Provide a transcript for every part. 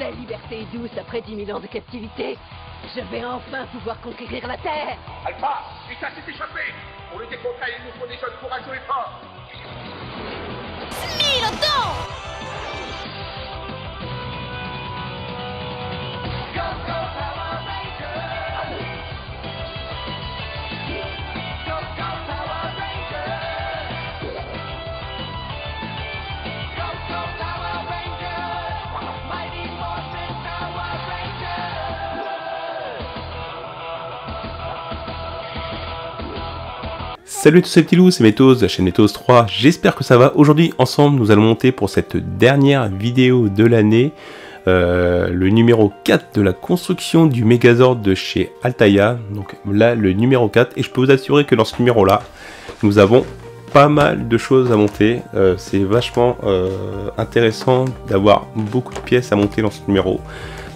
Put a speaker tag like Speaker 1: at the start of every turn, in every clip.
Speaker 1: La liberté est douce après 10 000 ans de captivité. Je vais enfin pouvoir conquérir la Terre.
Speaker 2: Alpha, Rita s'est échappé. Pour lutter contre elle, il nous faut des jeunes courageux et forts.
Speaker 3: Smilodon!
Speaker 4: Go, go, Power Rangers! Go, go, Power Rangers! Go, go, Power Rangers! Mighty Morphin Power Rangers!
Speaker 5: Salut à tous ces petits loups, c'est Métos de la chaîne Métos 3, j'espère que ça va. Aujourd'hui, ensemble, nous allons monter pour cette dernière vidéo de l'année, le numéro 4 de la construction du Megazord de chez Altaïa. Donc là, le numéro 4, et je peux vous assurer que dans ce numéro-là, nous avons pas mal de choses à monter. C'est vachement intéressant d'avoir beaucoup de pièces à monter dans ce numéro.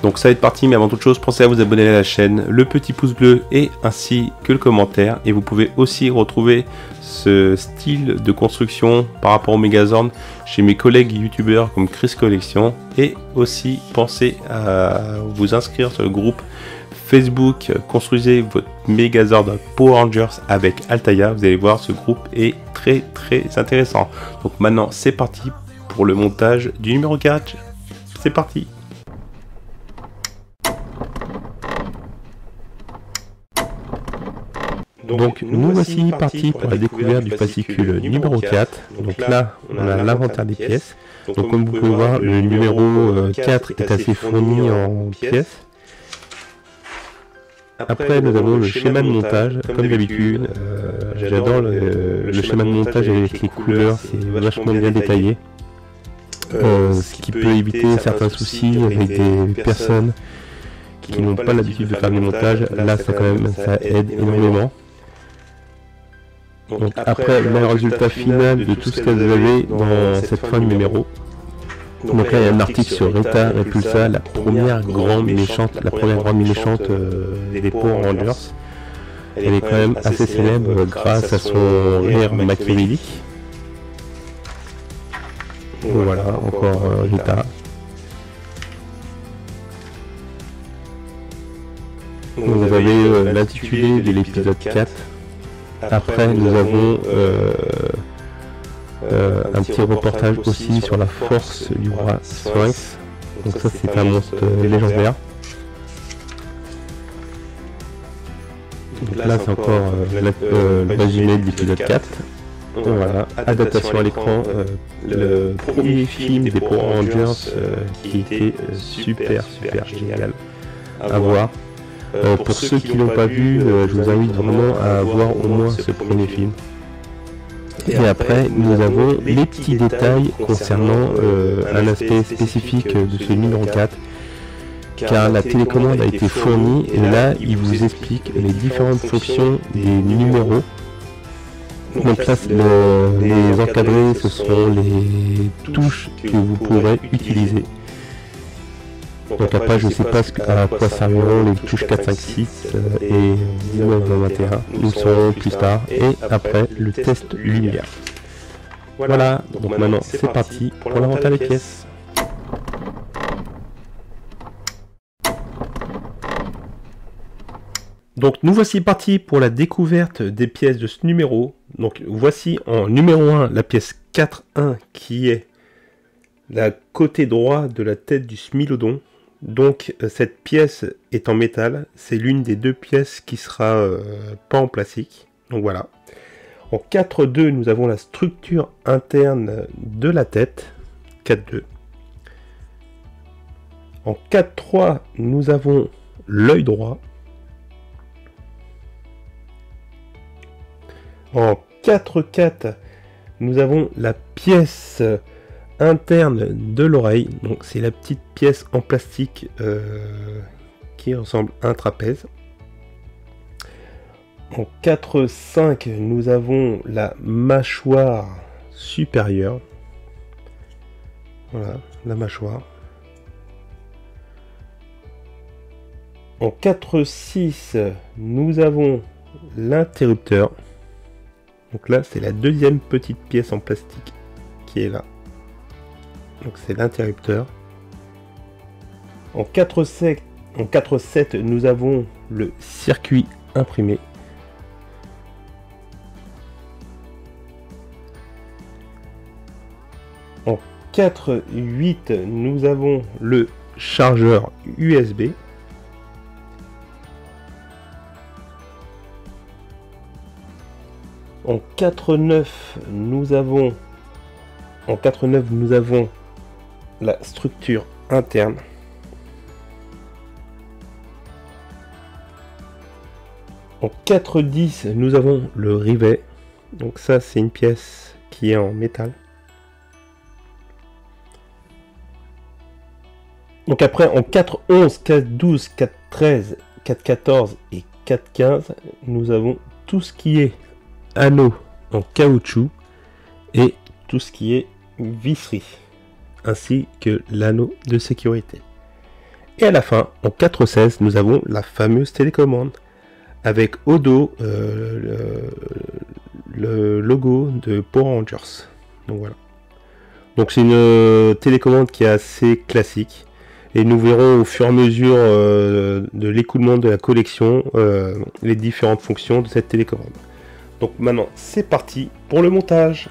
Speaker 5: Donc ça va être parti, mais avant toute chose, pensez à vous abonner à la chaîne, le petit pouce bleu et ainsi que le commentaire. Et vous pouvez aussi retrouver ce style de construction par rapport au Megazord chez mes collègues youtubeurs comme Chris Collection. Et aussi pensez à vous inscrire sur le groupe Facebook Construisez votre Megazord Power Rangers avec Altaïa. Vous allez voir, ce groupe est très intéressant. Donc maintenant c'est parti pour le montage du numéro 4. C'est parti. Donc nous voici partis pour la découverte du fascicule numéro 4. Donc là, on a l'inventaire des pièces. Donc comme vous pouvez voir, le numéro 4 est assez fourni en pièces. Après, nous avons le schéma de montage, comme d'habitude. J'adore le schéma de montage avec les couleurs, c'est vachement bien détaillé. Ce qui peut éviter certains soucis avec des personnes qui n'ont pas l'habitude de faire du montage. Là, ça, quand même, ça aide énormément. Donc après, le résultat final de tout ce que vous avez dans cette fin de numéro. Donc là, il y a un article sur Rita Repulsa, la première grande méchante des Power Rangers. Elle est quand même assez célèbre grâce à son rire machiavélique. Donc voilà, encore Rita. Vous avez l'intitulé de l'épisode 4. Après, nous avons un petit reportage aussi sur la force du roi Sphinx. Donc ça, c'est un monstre légendaire. Donc là, c'est encore le résumé de l'épisode 4. Voilà, adaptation à l'écran, le premier film des Power Rangers qui était super génial à voir. Pour ceux qui l'ont pas vu, je vous invite vraiment à voir au moins ce premier film. Et après, nous avons les petits détails concernant un aspect spécifique de ce numéro 4. Car la télécommande a été fournie et là, il vous explique les différentes fonctions des numéros. Donc là, les encadrés, ce sont les touches que vous pourrez utiliser. Donc après, je ne sais pas à quoi serviront les touches 4, 5, 6 et 19, 20, 21. Nous le saurons plus tard. Et après, le test lumière. Voilà, donc maintenant c'est parti pour l'inventaire des pièces. Donc nous voici partis pour la découverte des pièces de ce numéro. Donc voici en numéro 1 la pièce 4.1 qui est la côté droit de la tête du Smilodon. Donc cette pièce est en métal, c'est l'une des deux pièces qui sera pas en plastique. Donc voilà. En 4.2 nous avons la structure interne de la tête, 4.2. En 4.3 nous avons l'œil droit. En 4.4 nous avons la pièce interne de l'oreille, donc c'est la petite pièce en plastique qui ressemble à un trapèze. En 4.5 nous avons la mâchoire supérieure, voilà la mâchoire. En 4.6 nous avons l'interrupteur, donc là c'est la deuxième petite pièce en plastique qui est là. Donc c'est l'interrupteur. En 4.7, nous avons le circuit imprimé. En 4.8, nous avons le chargeur USB. En 4.9, nous avons la structure interne. En 4.10, nous avons le rivet. Donc ça, c'est une pièce qui est en métal. Donc après, en 4.11, 4.12, 4.13, 4.14 et 4.15, nous avons tout ce qui est anneau en caoutchouc et tout ce qui est visserie, ainsi que l'anneau de sécurité. Et à la fin, en 4.16, nous avons la fameuse télécommande avec au dos le logo de Power Rangers. Donc voilà. Donc c'est une télécommande qui est assez classique. Et nous verrons au fur et à mesure de l'écoulement de la collection les différentes fonctions de cette télécommande. Donc maintenant c'est parti pour le montage.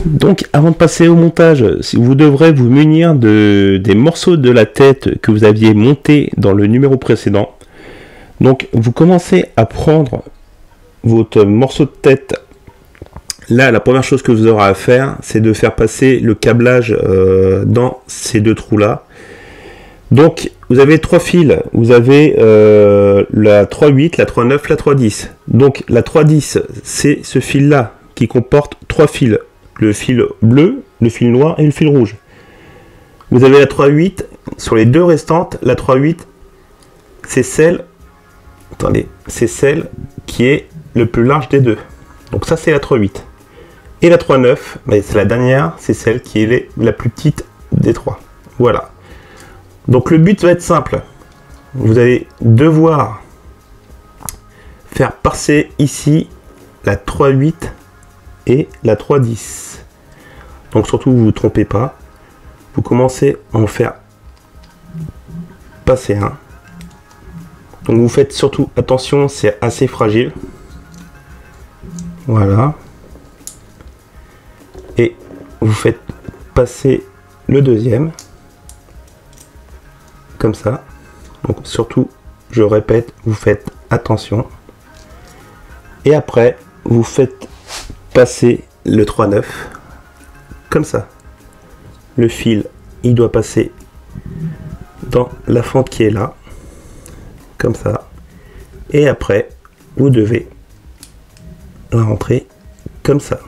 Speaker 5: Donc avant de passer au montage, vous devrez vous munir des morceaux de la tête que vous aviez monté dans le numéro précédent. Donc vous commencez à prendre votre morceau de tête. Là, la première chose que vous aurez à faire, c'est de faire passer le câblage dans ces deux trous-là. Donc, vous avez trois fils. Vous avez la 3.8, la 3.9, la 3.10. Donc, la 3.10, c'est ce fil-là qui comporte trois fils. Le fil bleu, le fil noir et le fil rouge. Vous avez la 3.8. Sur les deux restantes, la 3.8, c'est celle... Attendez, c'est celle qui est le plus large des deux. Donc ça, c'est la 3.8. Et la 3.9, c'est la dernière, c'est celle qui est la plus petite des trois. Voilà. Donc le but va être simple. Vous allez devoir faire passer ici la 3.8 et la 3.10. Donc surtout, vous ne vous trompez pas. Vous commencez à en faire passer un. Donc vous faites surtout attention, c'est assez fragile. Voilà. Et vous faites passer le deuxième. Comme ça. Donc surtout, je répète, vous faites attention. Et après, vous faites passer le 3.9. Comme ça. Le fil, il doit passer dans la fente qui est là. Comme ça. Et après, vous devez la rentrer comme ça.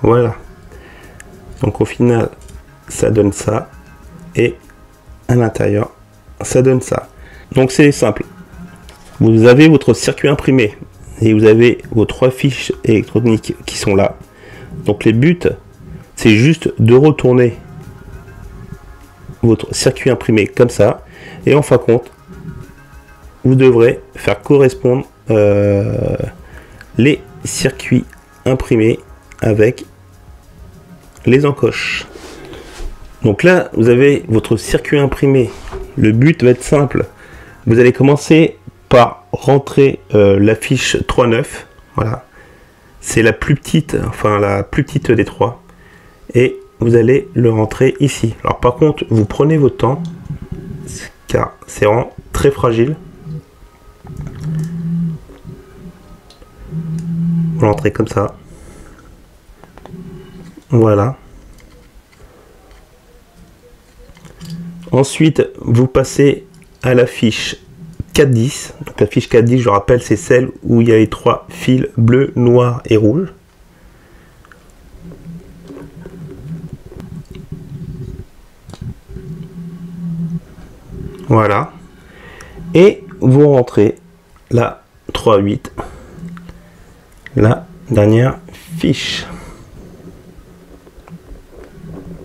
Speaker 5: Voilà. Donc au final, ça donne ça. Et à l'intérieur, ça donne ça. Donc c'est simple. Vous avez votre circuit imprimé. Et vous avez vos trois fiches électroniques qui sont là. Donc les buts, c'est juste de retourner votre circuit imprimé comme ça. Et en fin de compte, vous devrez faire correspondre les circuits imprimés avec les encoches. Donc là, vous avez votre circuit imprimé. Le but va être simple. Vous allez commencer par rentrer la fiche 3.9. Voilà. C'est la plus petite, enfin la plus petite des trois. Et vous allez le rentrer ici. Alors par contre, vous prenez votre temps, car c'est vraiment très fragile. Vous l'entrez comme ça. Voilà. Ensuite, vous passez à la fiche 4.10. Donc la fiche 4.10, je rappelle, c'est celle où il y a les trois fils bleu, noir et rouge. Voilà. Et vous rentrez la 3.8, la dernière fiche.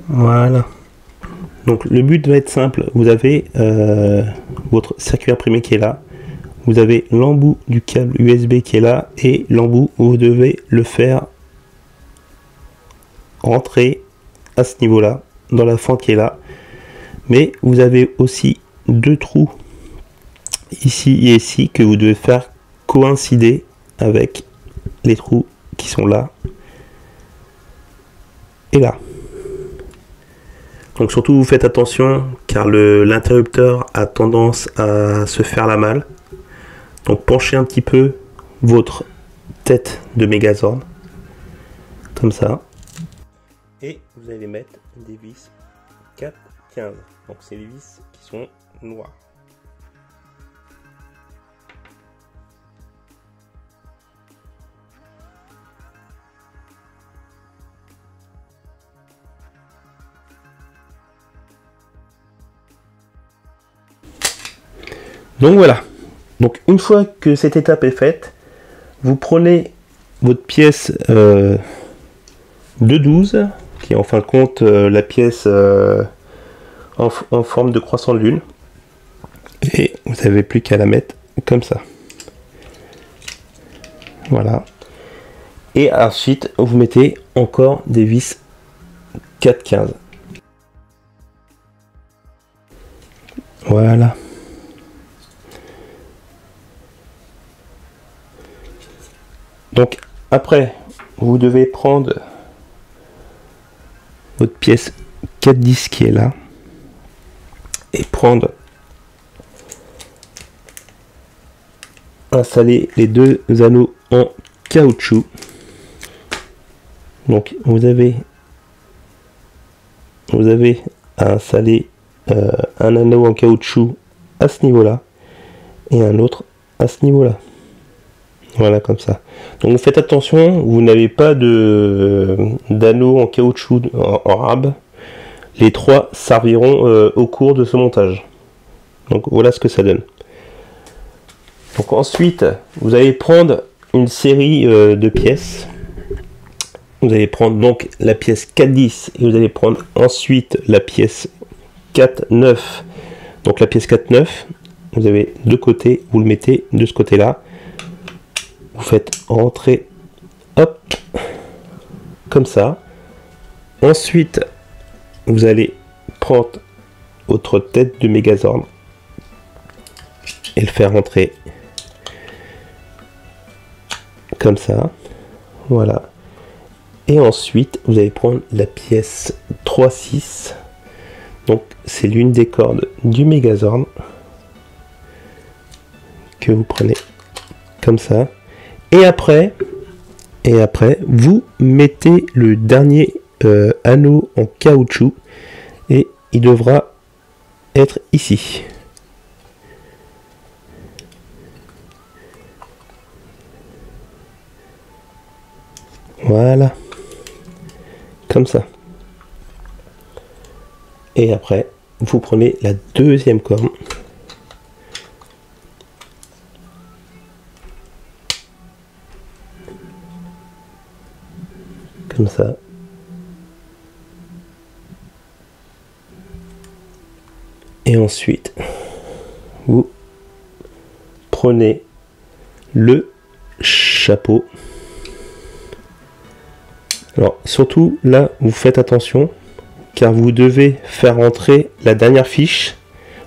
Speaker 5: Voilà. Donc le but va être simple, vous avez votre circuit imprimé qui est là, vous avez l'embout du câble USB qui est là, et l'embout où vous devez le faire rentrer à ce niveau là, dans la fente qui est là. Mais vous avez aussi deux trous ici et ici que vous devez faire coïncider avec les trous qui sont là et là. Donc surtout vous faites attention car l'interrupteur a tendance à se faire la malle. Donc penchez un petit peu votre tête de Megazord comme ça. Et vous allez mettre des vis 4-15. Donc c'est les vis qui sont noires. Donc voilà. Donc une fois que cette étape est faite, vous prenez votre pièce de 12, qui est en fin de compte la pièce en forme de croissant de lune, et vous n'avez plus qu'à la mettre comme ça. Voilà. Et ensuite vous mettez encore des vis 4-15. Voilà. Donc après, vous devez prendre votre pièce 4-10 qui est là et installer les deux anneaux en caoutchouc. Donc vous avez à installer un anneau en caoutchouc à ce niveau là et un autre à ce niveau là. Voilà, comme ça. Donc vous faites attention, vous n'avez pas d'anneau en caoutchouc en rab. Les trois serviront au cours de ce montage. Donc voilà ce que ça donne. Donc ensuite, vous allez prendre une série de pièces. Vous allez prendre donc la pièce 4-10 et vous allez prendre ensuite la pièce 4-9. Donc la pièce 4-9, vous avez deux côtés, vous le mettez de ce côté-là. Vous faites rentrer, hop, comme ça. Ensuite, vous allez prendre votre tête de Megazord et le faire rentrer comme ça. Voilà. Et ensuite, vous allez prendre la pièce 3-6. Donc, c'est l'une des cordes du Megazord que vous prenez comme ça. Et après, vous mettez le dernier anneau en caoutchouc et il devra être ici. Voilà, comme ça. Et après, vous prenez la deuxième corne. Comme ça. Et ensuite, vous prenez le chapeau. Alors, surtout, là, vous faites attention, car vous devez faire rentrer la dernière fiche,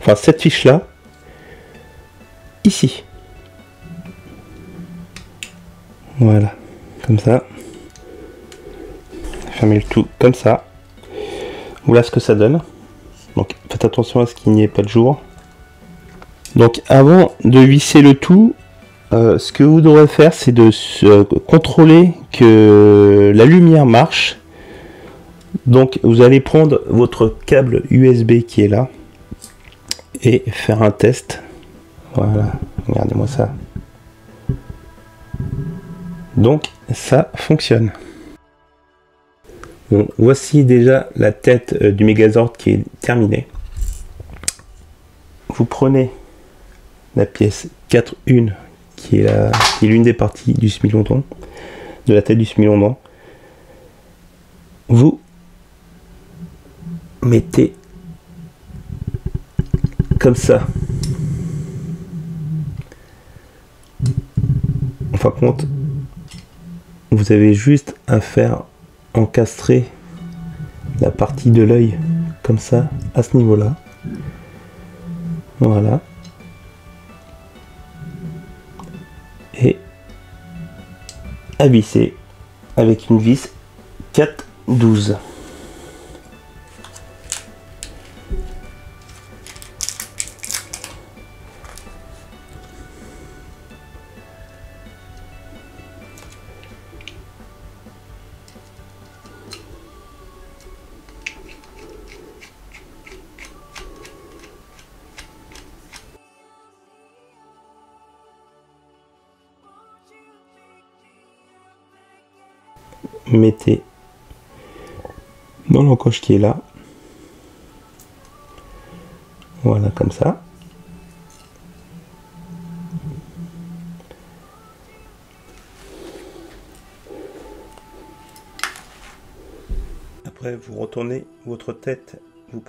Speaker 5: enfin, cette fiche-là, ici. Voilà, comme ça. Fermez le tout comme ça. Voilà ce que ça donne. Donc faites attention à ce qu'il n'y ait pas de jour. Donc avant de visser le tout, ce que vous devrez faire, c'est de contrôler que la lumière marche. Donc vous allez prendre votre câble USB qui est là et faire un test. Voilà, regardez-moi ça. Donc ça fonctionne. Bon, voici déjà la tête du Megazord qui est terminée. Vous prenez la pièce 4-1 qui est l'une des parties du Smilodon, de la tête du Smilodon. Vous mettez comme ça. En fin de compte, vous avez juste à faire encastrer la partie de l'œil comme ça, à ce niveau-là. Voilà. Et à visser avec une vis 4/12. Mettez dans l'encoche qui est là, voilà, comme ça. Après, vous retournez votre tête, vous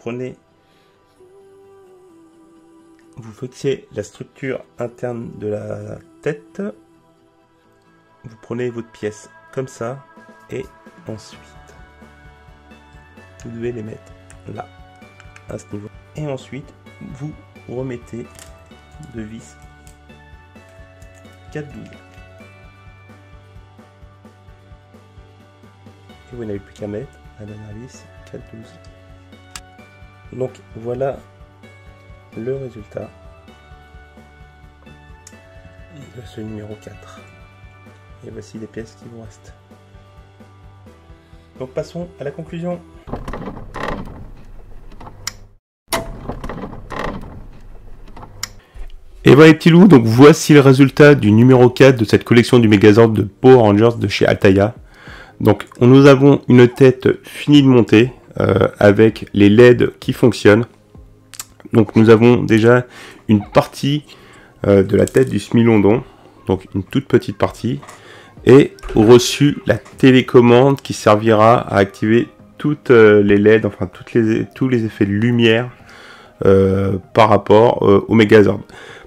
Speaker 5: fixez la structure interne de la tête, vous prenez votre pièce comme ça. Et ensuite, vous devez les mettre là, à ce niveau. Et ensuite, vous remettez de vis 4/12. Et vous n'avez plus qu'à mettre la dernière vis 4/12. Donc voilà le résultat de ce numéro 4. Et voici les pièces qui vous restent. Donc passons à la conclusion. Et voilà les petits loups, donc voici le résultat du numéro 4 de cette collection du Megazord de Power Rangers de chez Altaïa. Donc nous avons une tête finie de monter avec les LED qui fonctionnent. Donc nous avons déjà une partie de la tête du Smilodon, donc une toute petite partie. Et reçu la télécommande qui servira à activer toutes les LED, enfin tous les effets de lumière par rapport au Megazord.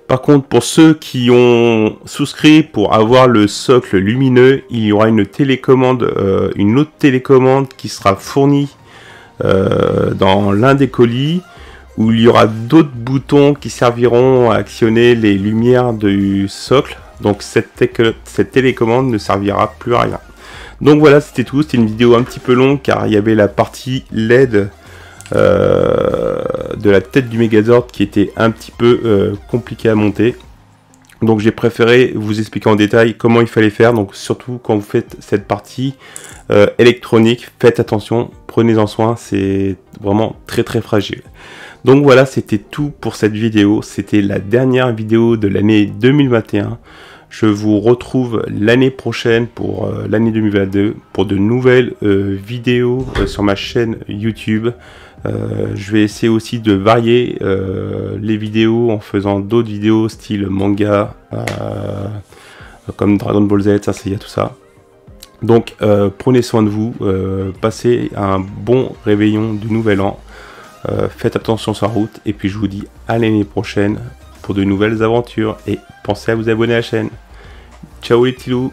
Speaker 5: Par contre, pour ceux qui ont souscrit pour avoir le socle lumineux, il y aura une télécommande, une autre télécommande qui sera fournie dans l'un des colis, où il y aura d'autres boutons qui serviront à actionner les lumières du socle. Donc cette télécommande ne servira plus à rien. Donc voilà, c'était tout. C'était une vidéo un petit peu longue car il y avait la partie LED de la tête du Megazord qui était un petit peu compliquée à monter. Donc j'ai préféré vous expliquer en détail comment il fallait faire. Donc surtout quand vous faites cette partie électronique, faites attention, prenez-en soin, c'est vraiment très très fragile. Donc voilà, c'était tout pour cette vidéo. C'était la dernière vidéo de l'année 2021. Je vous retrouve l'année prochaine pour l'année 2022 pour de nouvelles vidéos sur ma chaîne YouTube. Je vais essayer aussi de varier les vidéos en faisant d'autres vidéos style manga, comme Dragon Ball Z, ça, il y a tout ça. Donc prenez soin de vous, passez un bon réveillon du nouvel an. Faites attention sur la route et puis je vous dis à l'année prochaine pour de nouvelles aventures et pensez à vous abonner à la chaîne. Ciao les petits loups.